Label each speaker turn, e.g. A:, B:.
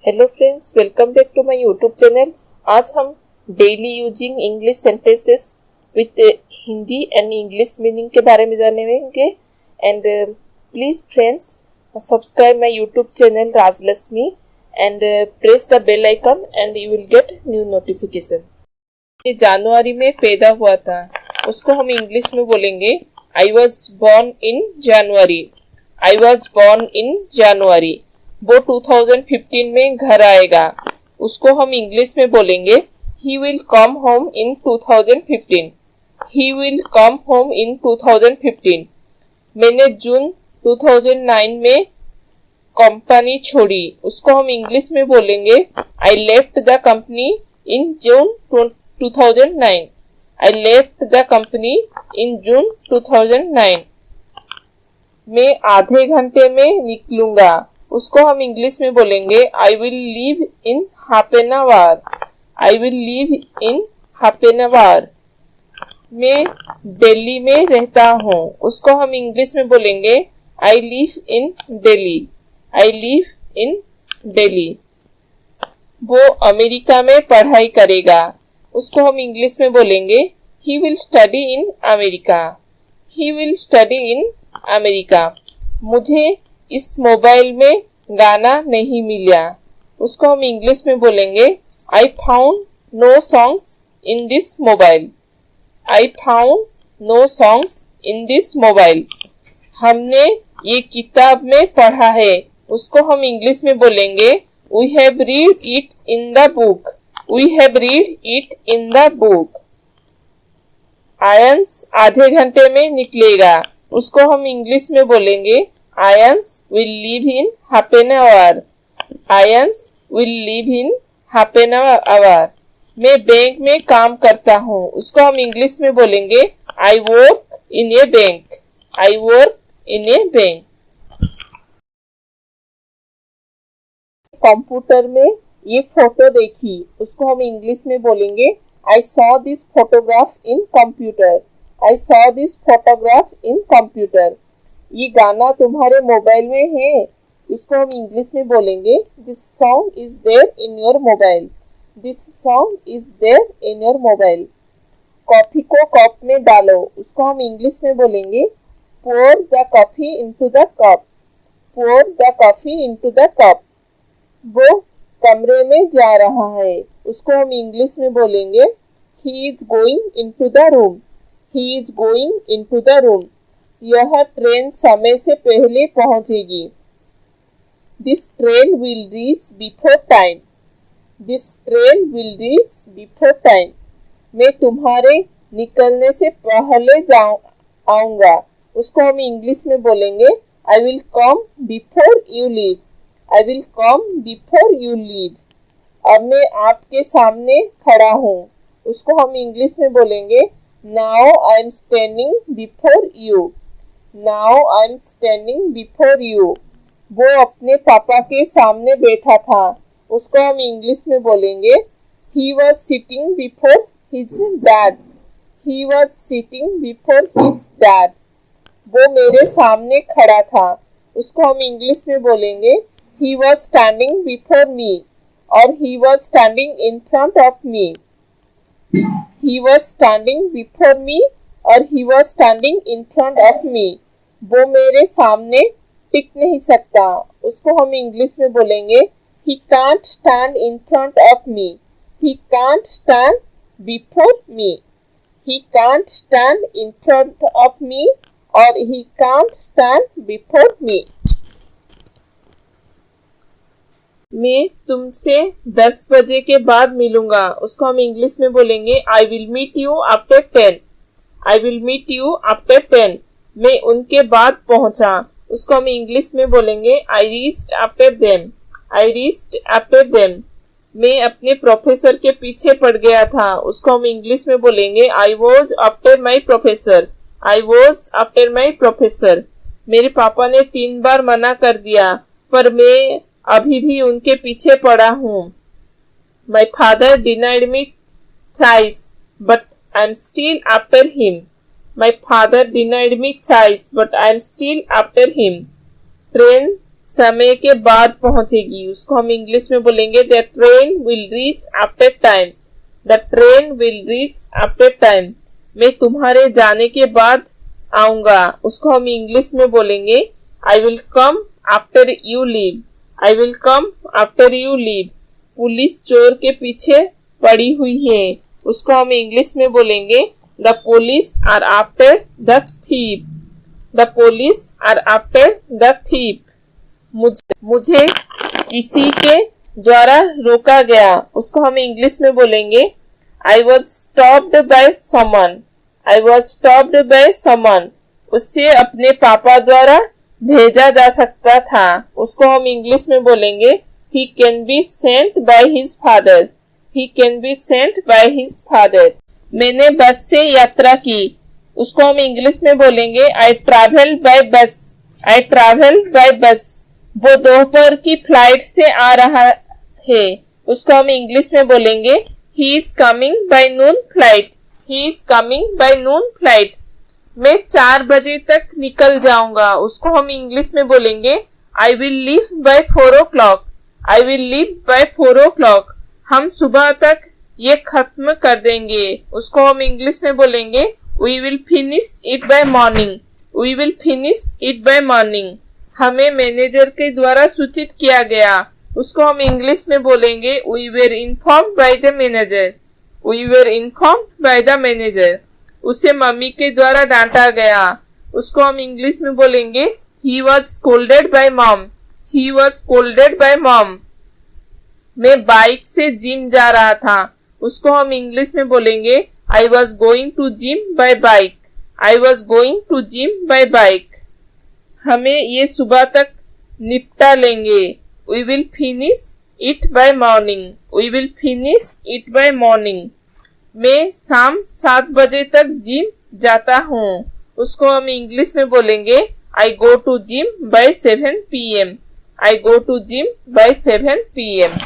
A: Hello friends, welcome back to my YouTube channel. आज हम daily using English sentences with Hindi and English meaning के बारे में जानेंगे। And please friends subscribe my YouTube channel Rajlakshmi and press the bell icon and you will get new notification. जनवरी में पैदा हुआ था, उसको हम इंग्लिश में बोलेंगे I was born in January. I was born in January. वो 2015 में घर आएगा, उसको हम इंग्लिश में बोलेंगे he will come home in 2015। He will come home in 2015। मैंने जून 2009 में कंपनी छोड़ी, उसको हम इंग्लिश में बोलेंगे I left the company in June 2009। I left the company in June 2009। मैं आधे घंटे में निकलूंगा, उसको हम इंग्लिश में बोलेंगे I will leave in half an our. I will leave in half an hour. मैं दिल्ली में रहता हूँ, उसको हम इंग्लिश में बोलेंगे I live in Delhi. I live in Delhi. वो अमेरिका में पढ़ाई करेगा, उसको हम इंग्लिश में बोलेंगे he will study in America. He will study in America. मुझे इस मोबाइल में गाना नहीं मिला, उसको हम इंग्लिश में बोलेंगे I found no songs in this mobile. I found no songs in this mobile. हमने ये किताब में पढ़ा है, उसको हम इंग्लिश में बोलेंगे we have read it in the book. We have read it in the book. Ayans आधे घंटे में निकलेगा, उसको हम इंग्लिश में बोलेंगे Ayans will leave in half an hour. Ayans will leave in half an hour. मैं बैंक में काम करता हूँ, उसको हम इंग्लिश में बोलेंगे I work in a bank. I work in a bank. Computer में ये फोटो देखी, उसको हम इंग्लिश में बोलेंगे I saw this photograph in computer. I saw this photograph in computer. ये गाना तुम्हारे मोबाइल में है, उसको हम इंग्लिश में बोलेंगे this song is there in your mobile. This song is there in your mobile. Coffee को कप में डालो, उसको हम इंग्लिश में बोलेंगे pour the coffee into the cup। pour the coffee into the cup। वो कमरे में जा रहा है, उसको हम इंग्लिश में बोलेंगे he is going into the room। he is going into the room। यह ट्रेन समय से पहले पहुंचेगी। This train will reach before time। This train will reach before time। मैं तुम्हारे निकलने से पहले आऊंगा, उसको हम इंग्लिश में बोलेंगे I will come before you leave। I will come before you leave। अब मैं आपके सामने खड़ा हूँ, उसको हम इंग्लिश में बोलेंगे Now I am standing before you। Now I am standing before you। वो अपने पापा के सामने बैठा था, उसको हम इंग्लिश में बोलेंगे He was sitting before his dad। He was sitting before his dad। वो मेरे सामने खड़ा था, उसको हम इंग्लिश में बोलेंगे He was standing before me और He was standing in front of me। He was standing before me और He was standing in front of me। वो मेरे सामने टिक नहीं सकता, उसको हम इंग्लिश में बोलेंगे He can't stand in front of me। He can't stand before me। He can't stand in front of me और He can't stand before me। मैं तुमसे 10 बजे के बाद मिलूंगा, उसको हम इंग्लिश में बोलेंगे I will meet you after 10। I will meet you after 10। मैं उनके बाद पहुंचा, उसको हम इंग्लिश में बोलेंगे I reached after them। I reached after them। मैं अपने प्रोफेसर के पीछे पड़ गया था, उसको हम इंग्लिश में बोलेंगे I was after my professor। I was after my professor। मेरे पापा ने 3 बार मना कर दिया, पर मैं अभी भी उनके पीछे पड़ा हूँ। My father denied me thrice, but I'm still after him। My father denied me thrice, but I'm still after him। Train समय के बाद पहुंचेगी, उसको हम इंग्लिश में बोलेंगे the train will reach after time. The train will reach after time. मैं तुम्हारे जाने के बाद आऊंगा, उसको हम इंग्लिश में बोलेंगे I will come after you leave. I will come after you leave. Police चोर के पीछे पड़ी हुई है, उसको हम इंग्लिश में बोलेंगे the police are after the thief. The police are after the thief. मुझे किसी के द्वारा रोका गया, उसको हम इंग्लिश में बोलेंगे I was stopped by someone. I was stopped by someone. उससे अपने पापा द्वारा भेजा जा सकता था, उसको हम इंग्लिश में बोलेंगे he can be sent by his father. He can be sent by his father. मैंने बस से यात्रा की, उसको हम इंग्लिश में बोलेंगे आई ट्रैवल बाय बस। आई ट्रैवल बाय बस। वो दोपहर की फ्लाइट से आ रहा है, उसको हम इंग्लिश में बोलेंगे he is coming by noon flight. He is coming by noon flight. मैं 4 बजे तक निकल जाऊंगा, उसको हम इंग्लिश में बोलेंगे I will leave by 4 o'clock। I will leave by 4 o'clock। हम सुबह तक ये खत्म कर देंगे, उसको हम इंग्लिश में बोलेंगे we will finish it by morning. We will finish it by morning. हमें मैनेजर के द्वारा सूचित किया गया, उसको हम इंग्लिश में बोलेंगे we were informed by the manager. We were informed by the manager. उसे मम्मी के द्वारा डांटा गया, उसको हम इंग्लिश में बोलेंगे he was scolded by mom. He was scolded by mom. मैं बाइक से जिम जा रहा था, उसको हम इंग्लिश में बोलेंगे I was going to gym by bike. I was going to gym by bike. हमें ये सुबह तक निपटा लेंगे, we will finish it by morning. We will finish it by morning. मैं शाम 7 बजे तक जिम जाता हूँ, उसको हम इंग्लिश में बोलेंगे I go to gym by 7 PM। I go to gym by 7 PM।